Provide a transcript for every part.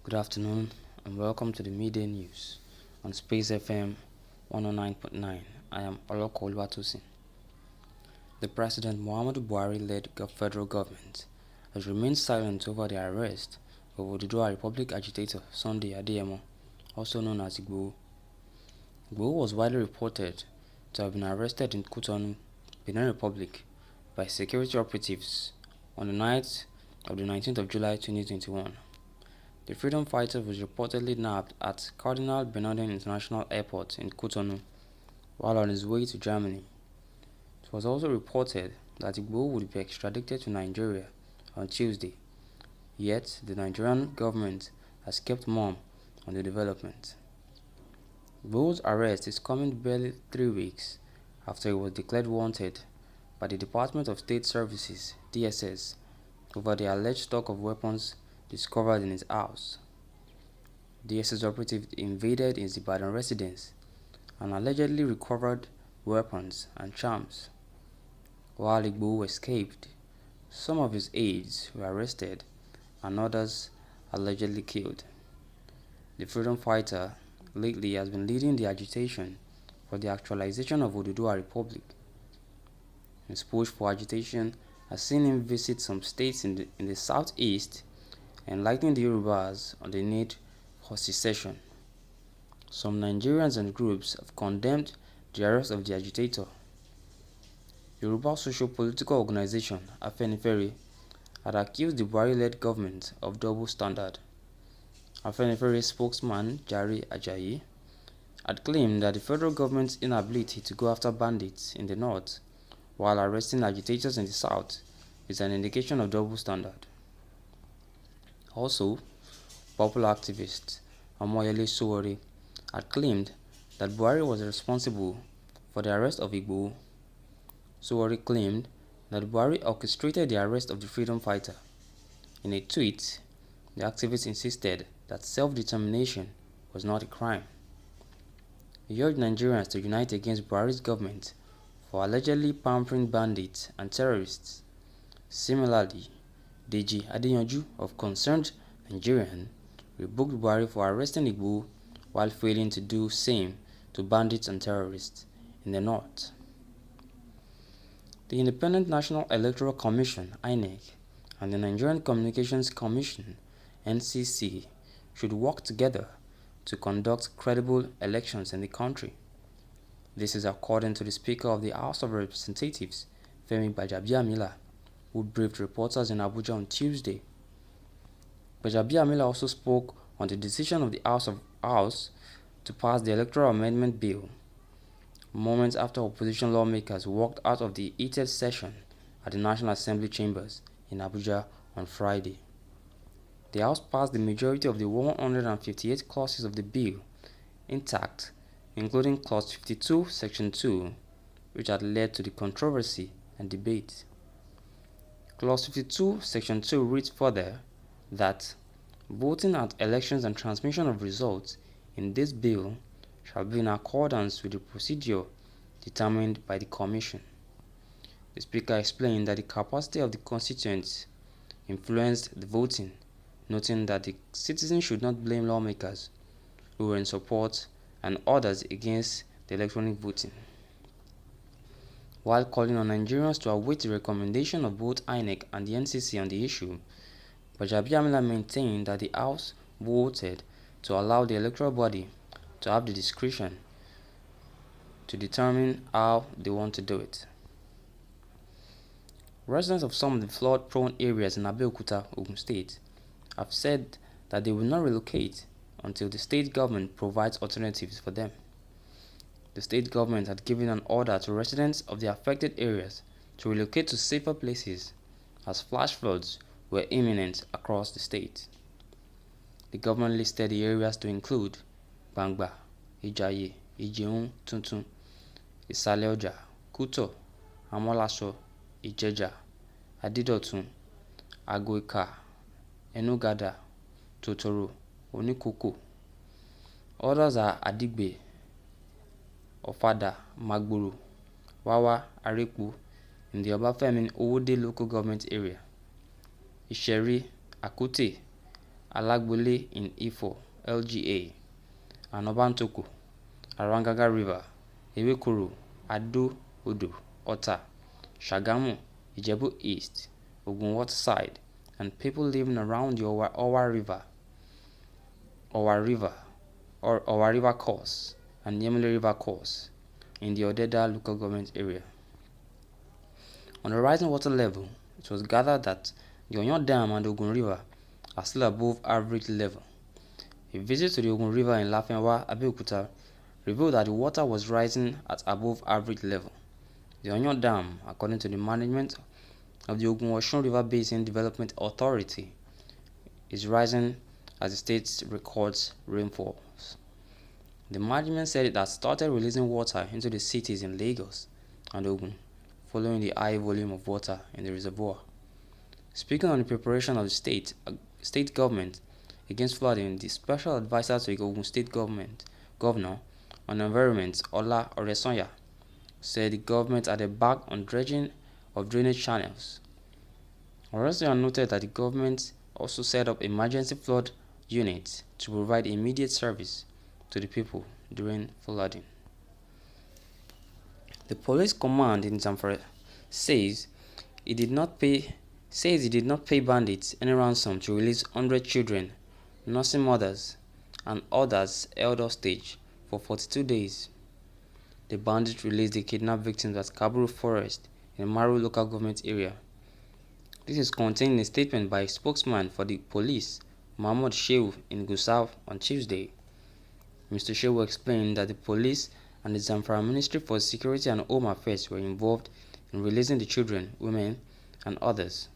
Good afternoon and welcome to the Midday News on Space FM 109.9. I am Oloko Oluwatosin. The President Muhammadu Buhari-led federal government has remained silent over the arrest of Oduduwa Republic agitator Sunday Adeyemo, also known as Igboho. Igboho was widely reported to have been arrested in Cotonou, Benin Republic, by security operatives on the night of the 19th of July 2021. The freedom fighter was reportedly nabbed at Cardinal Bernardin International Airport in Cotonou while on his way to Germany. It was also reported that Igboho would be extradited to Nigeria on Tuesday, yet the Nigerian government has kept mum on the development. Igboho's arrest is coming barely 3 weeks after he was declared wanted by the Department of State Services (DSS) over the alleged stock of weapons discovered in his house. DSS operatives invaded his Ibadan residence and allegedly recovered weapons and charms. While Igboho escaped, some of his aides were arrested and others allegedly killed. The freedom fighter lately has been leading the agitation for the actualization of Oduduwa Republic. His push for agitation has seen him visit some states in the southeast, enlightening the Yorubas on the need for secession. Some Nigerians and groups have condemned the arrest of the agitator. Yoruba socio-political organization Afenifere had accused the Buhari-led government of double standard. Afenifere spokesman Jare Ajayi had claimed that the federal government's inability to go after bandits in the north while arresting agitators in the south is an indication of double standard. Also, popular activist Omoyele Sowore had claimed that Buhari was responsible for the arrest of Igboho. Sowore claimed that Buhari orchestrated the arrest of the freedom fighter. In a tweet, the activist insisted that self-determination was not a crime. He urged Nigerians to unite against Buhari's government for allegedly pampering bandits and terrorists. Similarly, Deji Adeyanju of Concerned Nigerian rebuked Buhari for arresting Igboho while failing to do same to bandits and terrorists in the north. The Independent National Electoral Commission (INEC) and the Nigerian Communications Commission (NCC) should work together to conduct credible elections in the country. This is according to the Speaker of the House of Representatives, Femi Gbajabiamila, who briefed reporters in Abuja on Tuesday. Gbajabiamila also spoke on the decision of the House to pass the Electoral Amendment Bill, moments after opposition lawmakers walked out of the heated session at the National Assembly chambers in Abuja on Friday. The House passed the majority of the 158 clauses of the bill intact, including Clause 52, Section 2, which had led to the controversy and debate. Clause 52, Section 2 reads further that voting at elections and transmission of results in this bill shall be in accordance with the procedure determined by the Commission. The Speaker explained that the capacity of the constituents influenced the voting, noting that the citizens should not blame lawmakers who were in support and others against the electronic voting. While calling on Nigerians to await the recommendation of both INEC and the NCC on the issue, Gbajabiamila maintained that the House voted to allow the electoral body to have the discretion to determine how they want to do it. Residents of some of the flood-prone areas in Abeokuta, Ogun State, have said that they will not relocate until the state government provides alternatives for them. The state government had given an order to residents of the affected areas to relocate to safer places as flash floods were imminent across the state. The government listed the areas to include Bangba, Ijaye, Ijeun Tuntun, Isale Oja, Kuto, Amolaso, Ijeja, Adidotun, Agoika, Enugada, Totoro, Onikoko. Others are Adigbe, Ofada, Magboro, Wawa, Areku in the Obafemi Owode local government area, Isheri, Akute, Alagbole in Ifo, LGA, and Obantoko, Arangaga River, Ewekuru, Ado Odo, Ota, Shagamu, Ijebu East, Ogun Waterside, and people living around the Owa River, or Owa River course, and Yemele River course in the Odeda local government area. On the rising water level, it was gathered that the Onyon Dam and the Ogun River are still above average level. A visit to the Ogun River in Lafenwa, Abeokuta, revealed that the water was rising at above average level. The Onyon Dam, according to the management of the Ogun Osun River Basin Development Authority, is rising as the state records rainfalls. The management said it has started releasing water into the cities in Lagos and Ogun, following the high volume of water in the reservoir. Speaking on the preparation of the state government against flooding, the special advisor to the Ogun State Governor on Environment, Ola Oresanya, said the government had embarked on dredging of drainage channels. Oresanya noted that the government also set up emergency flood units to provide immediate service to the people during flooding. The police command in Zamfara says it did not pay bandits any ransom to release 100 children, nursing mothers, and others held hostage for 42 days. The bandits released the kidnapped victims at Kaburu Forest in Maru local government area. This is contained in a statement by a spokesman for the police, Muhammad Shehu, in Gusau on Tuesday. Mr. Shehu explained that the police and the Zamfara Ministry for Security and Home Affairs were involved in releasing the children, women, and others.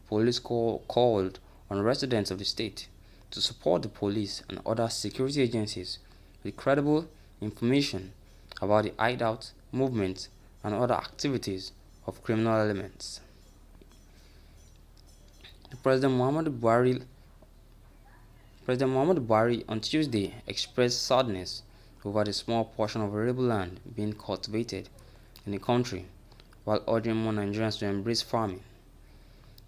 Police called on residents of the state to support the police and other security agencies with credible information about the hideout, movements, and other activities of criminal elements. President Muhammadu Buhari on Tuesday expressed sadness over the small portion of arable land being cultivated in the country, while urging more Nigerians to embrace farming.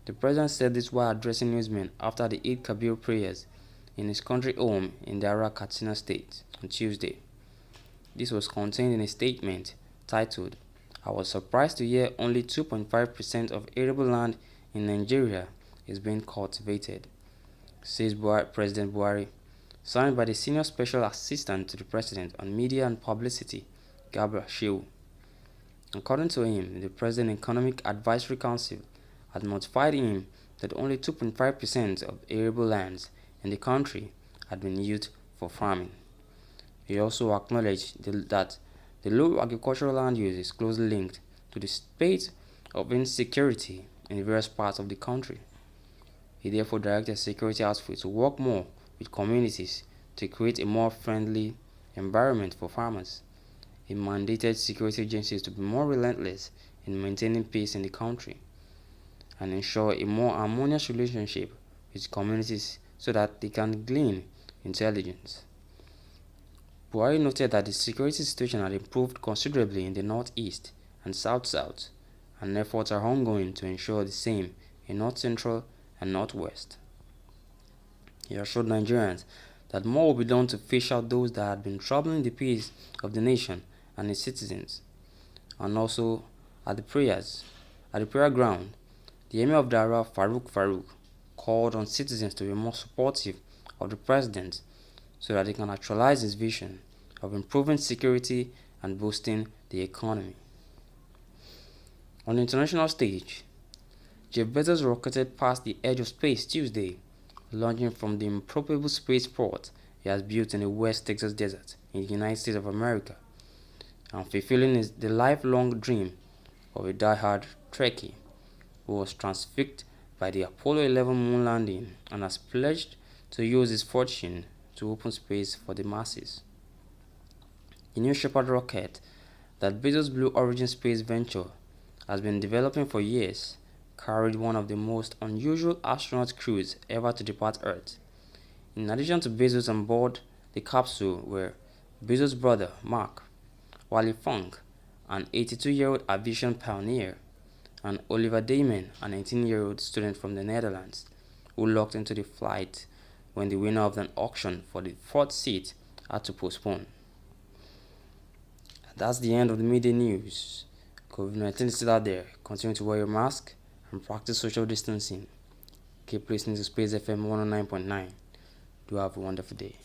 The president said this while addressing newsmen after the Eid Kabir prayers in his country home in Dara, Katsina State on Tuesday. This was contained in a statement titled, "I was surprised to hear only 2.5% of arable land in Nigeria is being cultivated," says President Buhari, signed by the Senior Special Assistant to the President on Media and Publicity, Gabriel Shehu. According to him, the President Economic Advisory Council had notified him that only 2.5% of arable lands in the country had been used for farming. He also acknowledged that the low agricultural land use is closely linked to the state of insecurity in various parts of the country. He therefore directed security outfits to work more with communities to create a more friendly environment for farmers. He mandated security agencies to be more relentless in maintaining peace in the country and ensure a more harmonious relationship with communities so that they can glean intelligence. Buhari noted that the security situation had improved considerably in the northeast and south-south, and efforts are ongoing to ensure the same in north-central and northwest. He assured Nigerians that more will be done to fish out those that had been troubling the peace of the nation and its citizens. And also at the prayer ground, the Emir of Dara, Farouk, called on citizens to be more supportive of the president so that he can actualize his vision of improving security and boosting the economy. On the international stage, Jeff Bezos rocketed past the edge of space Tuesday, launching from the improbable spaceport he has built in the West Texas desert in the United States of America, and fulfilling the lifelong dream of a die-hard Trekkie who was transfixed by the Apollo 11 moon landing and has pledged to use his fortune to open space for the masses. The New Shepard rocket that Bezos' Blue Origin space venture has been developing for years carried one of the most unusual astronaut crews ever to depart Earth. In addition to Bezos on board the capsule were Bezos' brother, Mark, Wally Funk, an 82-year-old aviation pioneer, and Oliver Damon, an 18-year-old student from the Netherlands. who locked into the flight when the winner of an auction for the fourth seat had to postpone. That's the end of the midday news. COVID-19 is still out there. Continue to wear your mask and practice social distancing. Keep listening to Space FM 109.9. Do have a wonderful day.